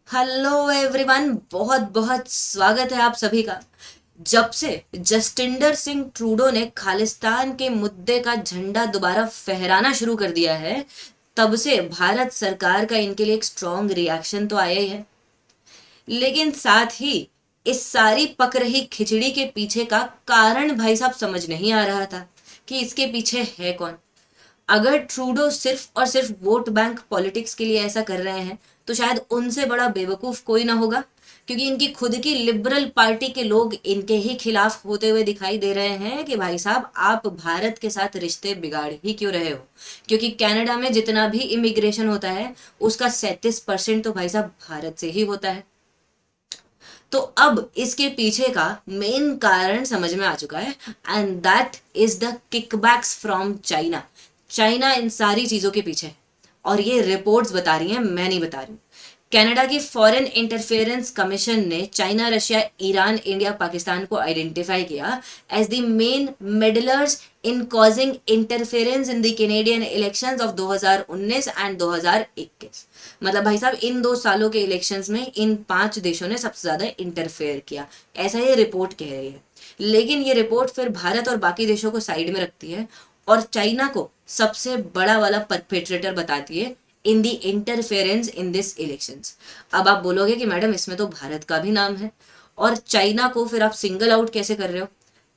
Hello everyone, बहुत बहुत स्वागत है आप सभी का। जब से जस्टिंडर सिंह ट्रूडो ने खालिस्तान के मुद्दे का झंडा दोबारा फहराना शुरू कर दिया है, तब से भारत सरकार का इनके लिए एक स्ट्रॉन्ग रिएक्शन तो आया ही है। लेकिन साथ ही इस सारी पक रही खिचड़ी के पीछे का कारण भाई साहब समझ नहीं आ रहा था कि इसके पीछे है कौन। अगर ट्रूडो सिर्फ और सिर्फ वोट बैंक पॉलिटिक्स के लिए ऐसा कर रहे हैं तो शायद उनसे बड़ा बेवकूफ कोई ना होगा, क्योंकि इनकी खुद की लिबरल पार्टी के लोग इनके ही खिलाफ होते हुए दिखाई दे रहे हैं कि भाई साहब आप भारत के साथ रिश्ते बिगाड़ ही क्यों रहे हो। क्योंकि कनाडा में जितना भी इमिग्रेशन होता है उसका 37% तो भाई साहब भारत से ही होता है। तो अब इसके पीछे का मेन कारण समझ में आ चुका है, and that is the kickbacks from China. China in सारी चीजों के पीछे है, और ये रिपोर्ट्स बता रही हैं, मैं नहीं बता रही हूँ। कनाडा की फॉरेन इंटरफेरेंस कमीशन ने China, Russia, Iran, India, Pakistan को आइडेंटिफाई किया as the main meddlers in causing interference in the Canadian elections of 2019 and 2021। मतलब भाई साहब इन 2 सालों के इलेक्शंस में इन 5 देशों ने सबसे ज्यादा इंटरफेयर किया, ऐसा ये रिपोर्ट कह रही है। लेकिन ये रिपोर्ट फिर भारत और बाकी देशों को साइड में रखती है और चाइना को सबसे बड़ा वाला परपेट्रेटर बताती है इन दी इंटरफेरेंस इन दिस इलेक्शंस। अब आप बोलोगे कि मैडम इसमें तो भारत का भी नाम है, और चाइना को फिर आप सिंगल आउट कैसे कर रहे हो।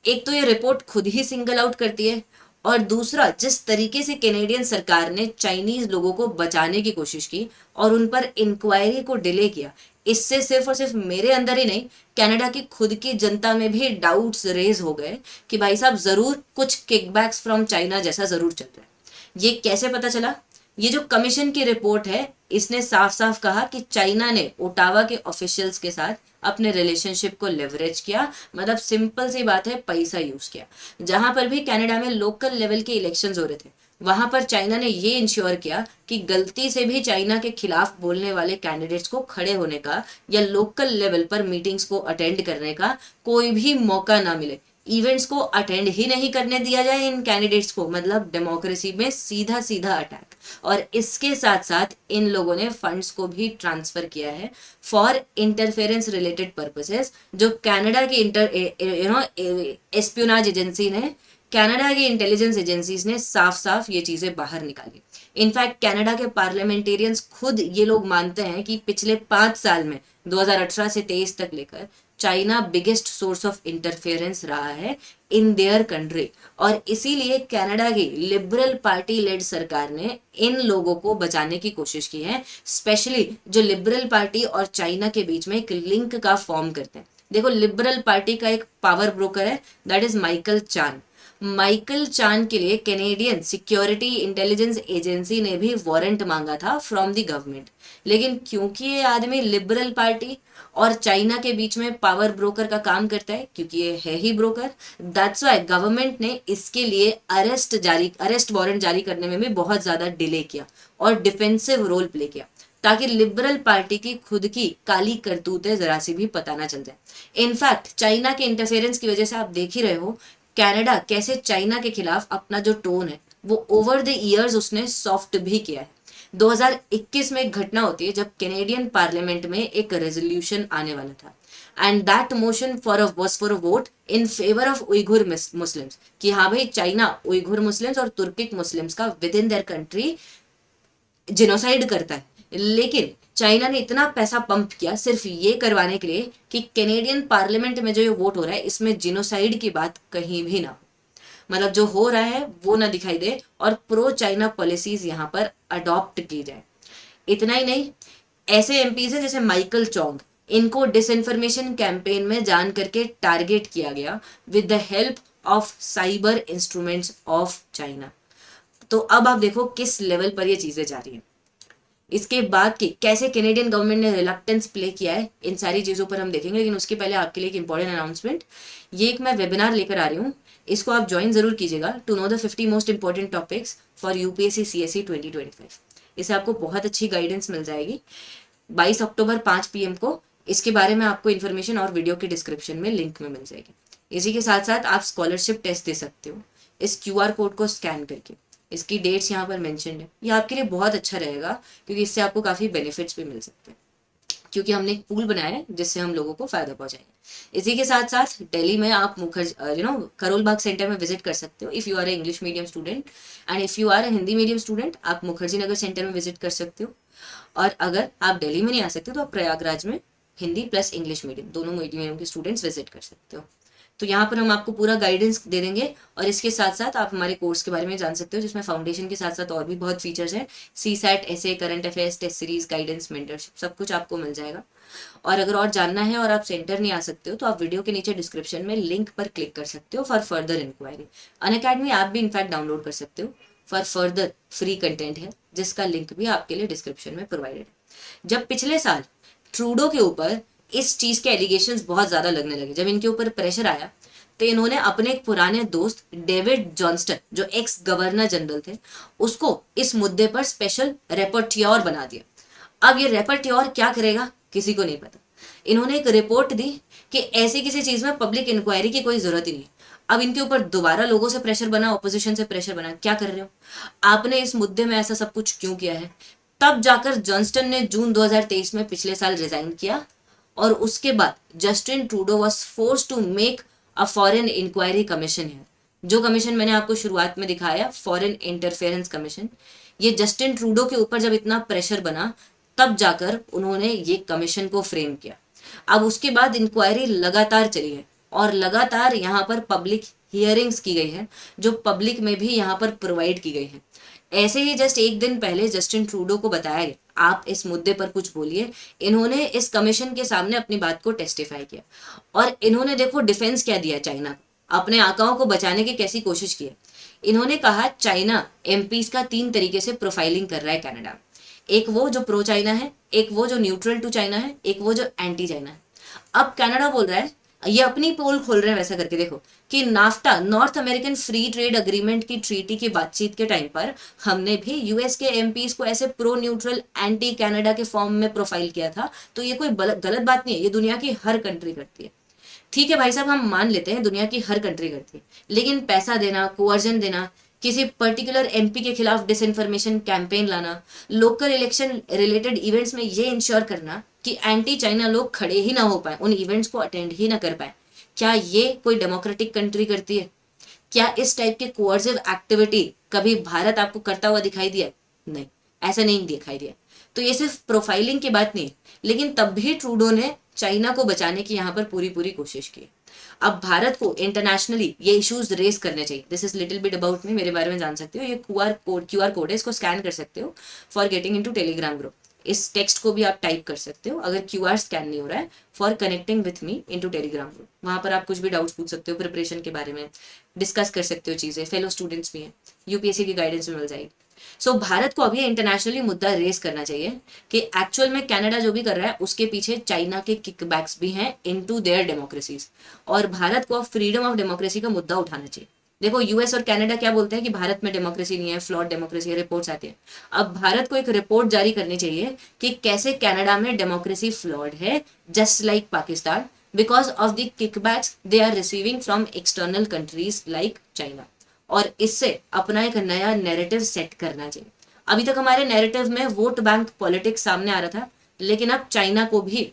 एक तो ये रिपोर्ट खुद ही सिंगल आउट करती है, और दूसरा जिस तरीके से कैनेडियन सरकार ने चाइनीज लोगों को बचाने की कोशिश की और उन पर इंक्वायरी को डिले किया, इससे सिर्फ और सिर्फ मेरे अंदर ही नहीं, कनाडा की खुद की जनता में भी डाउट्स रेज हो गए कि भाई साहब जरूर कुछ किकबैक्स फ्रॉम चाइना जैसा जरूर चल रहा है। ये कैसे पता चला? ये जो कमीशन की रिपोर्ट है इसने साफ साफ कहा कि चाइना ने ओटावा के ऑफिशियल्स के साथ अपने रिलेशनशिप को लेवरेज किया। मतलब सिंपल सी बात है, पैसा यूज किया। जहां पर भी कनाडा में लोकल लेवल के इलेक्शंस हो रहे थे वहां पर चाइना ने ये इंश्योर किया कि गलती से भी चाइना के खिलाफ बोलने वाले कैंडिडेट्स को खड़े होने का या लोकल लेवल पर मीटिंग्स को अटेंड करने का कोई भी मौका ना मिले, इवेंट्स को अटेंड ही नहीं करने दिया जाए इन कैंडिडेट्स को। मतलब डेमोक्रेसी में सीधा सीधा अटैक। और इसके साथ साथ इन लोगों ने फंड्स को भी ट्रांसफर किया है फॉर इंटरफेरेंस रिलेटेड पर्पसेस, जो कनाडा की इंटर एस्पियोनाज एजेंसी ने, कनाडा की इंटेलिजेंस एजेंसीज ने साफ साफ ये चीजें बाहर निकाली। इनफैक्ट कनाडा के पार्लियामेंटेरियंस खुद ये लोग मानते हैं कि पिछले 5 साल में 2018 से 23 तक लेकर China biggest source of interference रहा है इन देयर कंट्री। और इसीलिए कनाडा की लिबरल पार्टी लेड सरकार ने इन लोगों को बचाने की कोशिश की है, स्पेशली जो लिबरल पार्टी और चाइना के बीच में एक लिंक का फॉर्म करते हैं। देखो, लिबरल पार्टी का एक पावर ब्रोकर है, that is Michael Chan. Michael Chan के लिए कैनेडियन सिक्योरिटी इंटेलिजेंस एजेंसी ने भी वारंट मांगा था फ्रॉम द गवर्नमेंट। लेकिन क्योंकि ये आदमी लिबरल पार्टी और चाइना के बीच में पावर ब्रोकर का काम करता है, क्योंकि ये है ही ब्रोकर, दैट्स वाई गवर्नमेंट ने इसके लिए अरेस्ट वारंट जारी करने में भी बहुत ज्यादा डिले किया और डिफेंसिव रोल प्ले किया, ताकि लिबरल पार्टी की खुद की काली करतूतें जरा सी भी पता ना चल जाए। इनफैक्ट चाइना के इंटरफेरेंस की वजह से आप देख ही रहे हो कनाडा कैसे चाइना के खिलाफ अपना जो टोन है वो ओवर द ईयर्स उसने सॉफ्ट भी किया है। 2021 में एक घटना होती है जब कैनेडियन पार्लियामेंट में एक रेजोल्यूशन आने वाला था, and that motion for a vote in favour of Uyghur Muslims, कि हाँ भाई चाइना उइघुर मुस्लिम्स और तुर्किक मुस्लिम्स का with in their country genocide करता है। लेकिन चाइना ने इतना पैसा पंप किया सिर्फ ये करवाने के लिए कि कैनेडियन पार्लियामेंट में जो ये वोट हो रहा है इसमें जिनोसाइड की बात कहीं भी ना हो। मतलब जो हो रहा है वो ना दिखाई दे और प्रो चाइना पॉलिसीज यहाँ पर अडॉप्ट की जाए। इतना ही नहीं, ऐसे एमपीज हैं जैसे माइकल चोंग, इनको डिसइंफॉर्मेशन कैंपेन में जान करके टारगेट किया गया with the help of cyber instruments of China. तो अब आप देखो किस लेवल पर ये चीजें जा रही हैं। इसके बाद की कैसे कैनेडियन गवर्नमेंट ने रिलक्टेंस प्ले किया है, इन सारी चीजों पर हम देखेंगे। लेकिन उसके पहले आपके लिए एक इंपॉर्टेंट अनाउंसमेंट, ये एक मैं वेबिनार लेकर आ रही हूँ, इसको आप ज्वाइन जरूर कीजिएगा, to know the 50 most important topics for UPSC CSC 2025। इससे आपको बहुत अच्छी गाइडेंस मिल जाएगी। 22 अक्टूबर 5 PM को इसके बारे में आपको इन्फॉर्मेशन और वीडियो के डिस्क्रिप्शन में लिंक में मिल जाएगी। इसी के साथ साथ आप स्कॉलरशिप टेस्ट दे सकते हो इस क्यूआर कोड को स्कैन करके। इसकी डेट्स यहाँ पर मेंशन्ड है, ये आपके लिए बहुत अच्छा रहेगा क्योंकि इससे आपको काफ़ी बेनिफिट्स भी मिल सकते हैं। क्योंकि हमने एक पूल बनाया है जिससे हम लोगों को फायदा पहुंचाएंगे। इसी के साथ साथ दिल्ली में आप मुखर्जी करोल बाग सेंटर में विजिट कर सकते हो if you are a English medium student, and if you are a Hindi medium student आप मुखर्जी नगर सेंटर में विजिट कर सकते हो। और अगर आप दिल्ली में नहीं आ सकते तो आप प्रयागराज में हिंदी प्लस इंग्लिश मीडियम दोनों मीडियम के स्टूडेंट्स विजिट कर सकते हो। तो यहाँ पर हम आपको पूरा गाइडेंस दे देंगे, और इसके साथ साथ आप हमारे कोर्स के बारे में जान सकते हो जिसमें फाउंडेशन के साथ साथ और भी बहुत फीचर्स हैं, CSAT, ऐसे current affairs, test series, guidance, mentorship, सब कुछ आपको मिल जाएगा। और अगर और जानना है और आप सेंटर नहीं आ सकते हो तो आप वीडियो के नीचे डिस्क्रिप्शन में लिंक पर क्लिक कर सकते हो for further inquiry. Unacademy app भी इनफैक्ट डाउनलोड कर सकते हो फॉर फर्दर फ्री कंटेंट है, जिसका लिंक भी आपके लिए डिस्क्रिप्शन में प्रोवाइडेड है। जब पिछले साल ट्रूडो के ऊपर इस चीज के एलिगेशंस बहुत ज्यादा लगने लगे, जब इनके ऊपर प्रेशर आया, तो इन्होंने अपने एक पुराने दोस्त डेविड जॉनस्टन जो एक्स गवर्नर जनरल थे उसको इस मुद्दे पर स्पेशल रेपर्ट्योर बना दिया। अब ये रेपर्ट्योर क्या करेगा किसी को नहीं पता। इन्होंने एक रिपोर्ट दी कि ऐसी किसी चीज में पब्लिक इंक्वायरी की कोई जरूरत ही नहीं। अब इनके ऊपर दोबारा लोगों से प्रेशर बना, ऑपोजिशन से प्रेशर बना, क्या कर रहे हो आपने इस मुद्दे में ऐसा सब कुछ क्यों किया है। तब जाकर जॉनस्टन ने जून 2023 में पिछले साल रिजाइन किया, और उसके बाद Justin Trudeau was force to make a foreign inquiry commission है। जो कमीशन मैंने आपको शुरुआत में दिखाया, फॉरेन इंटरफेरेंस कमीशन, ये जस्टिन ट्रूडो के ऊपर जब इतना प्रेशर बना तब जाकर उन्होंने ये कमीशन को फ्रेम किया। अब उसके बाद इंक्वायरी लगातार चली है और लगातार यहाँ पर पब्लिक हियरिंग्स की गई है जो पब्लिक में भी यहाँ पर प्रोवाइड की गई है। ऐसे ही जस्ट एक दिन पहले जस्टिन ट्रूडो को बताया गया आप इस मुद्दे पर कुछ बोलिए। इन्होंने इस कमीशन के सामने अपनी बात को टेस्टिफाई किया, और इन्होंने देखो डिफेंस क्या दिया चाइना को, अपने आकाओं को बचाने की कैसी कोशिश की है। इन्होंने कहा चाइना एमपीज का 3 तरीके से प्रोफाइलिंग कर रहा है कनाडा में। एक वो जो प्रो चाइना है, एक वो जो न्यूट्रल टू चाइना है, एक वो जो एंटी चाइना है। अब कनाडा बोल रहा है, ये अपनी पोल खोल रहे हैं वैसा करके देखो, कि NAFTA north American free trade agreement की ट्रीटी की बातचीत के टाइम पर हमने भी यूएस के एमपीज को ऐसे प्रो न्यूट्रल एंटी कनाडा के फॉर्म में प्रोफाइल किया था। तो ये कोई गलत बात नहीं है, ये दुनिया की हर कंट्री करती है। ठीक है भाई साहब, हम मान लेते हैं दुनिया की हर कंट्री करती है, लेकिन पैसा देना, कोअर्जन देना, किसी पर्टिकुलर एमपी के खिलाफ डिसइंफॉर्मेशन कैंपेन लाना, लोकल इलेक्शन रिलेटेड इवेंट्स में ये इंश्योर करना कि एंटी चाइना लोग खड़े ही ना हो पाए, उन इवेंट्स को अटेंड ही ना कर पाए, क्या ये कोई डेमोक्रेटिक कंट्री करती है? क्या इस टाइप के कोअर्सिव एक्टिविटी कभी भारत आपको करता हुआ दिखाई दिया? नहीं, ऐसा नहीं दिखाई दिया। तो ये सिर्फ प्रोफाइलिंग की बात नहीं, लेकिन तब भी ट्रूडो ने चाइना को बचाने की यहाँ पर पूरी पूरी कोशिश की। अब भारत को इंटरनेशनली ये इश्यूज रेस करने चाहिए। This is little bit about me, मेरे बारे में जान सकते हो। ये क्यूआर कोड है, इसको स्कैन कर सकते हो for getting into Telegram group. इस टेक्स्ट को भी आप टाइप कर सकते हो अगर क्यूआर स्कैन नहीं हो रहा है, for connecting with me into Telegram group. वहां पर आप कुछ भी डाउट्स पूछ सकते हो, प्रिपरेशन के बारे में डिस्कस कर सकते हो चीजें, फेलो स्टूडेंट्स भी हैं, यूपीएससी की गाइडेंस भी मिल जाएगी। सो भारत को अभी इंटरनेशनली मुद्दा रेस करना चाहिए कि एक्चुअल में कनाडा जो भी कर रहा है उसके पीछे चाइना के किकबैक्स भी हैं इनटू देयर डेमोक्रेसीज, और भारत को फ्रीडम ऑफ डेमोक्रेसी का मुद्दा उठाना चाहिए। देखो यूएस और कनाडा क्या बोलते हैं कि भारत में डेमोक्रेसी नहीं है, फ्लॉड डेमोक्रेसी है, रिपोर्ट्स आती है। अब भारत को एक रिपोर्ट जारी करनी चाहिए कि कैसे कनाडा में डेमोक्रेसी फ्लॉड है, just like Pakistan, because of the kickbacks they are receiving from external countries like China. और इससे अपना एक नया नैरेटिव सेट करना चाहिए। अभी तक हमारे नैरेटिव में वोट बैंक पॉलिटिक्स सामने आ रहा था, लेकिन अब चाइना को भी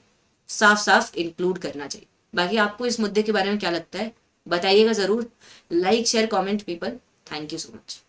साफ साफ इंक्लूड करना चाहिए। बाकी आपको इस मुद्दे के बारे में क्या लगता है बताइएगा जरूर। Like share comment people, thank you so much.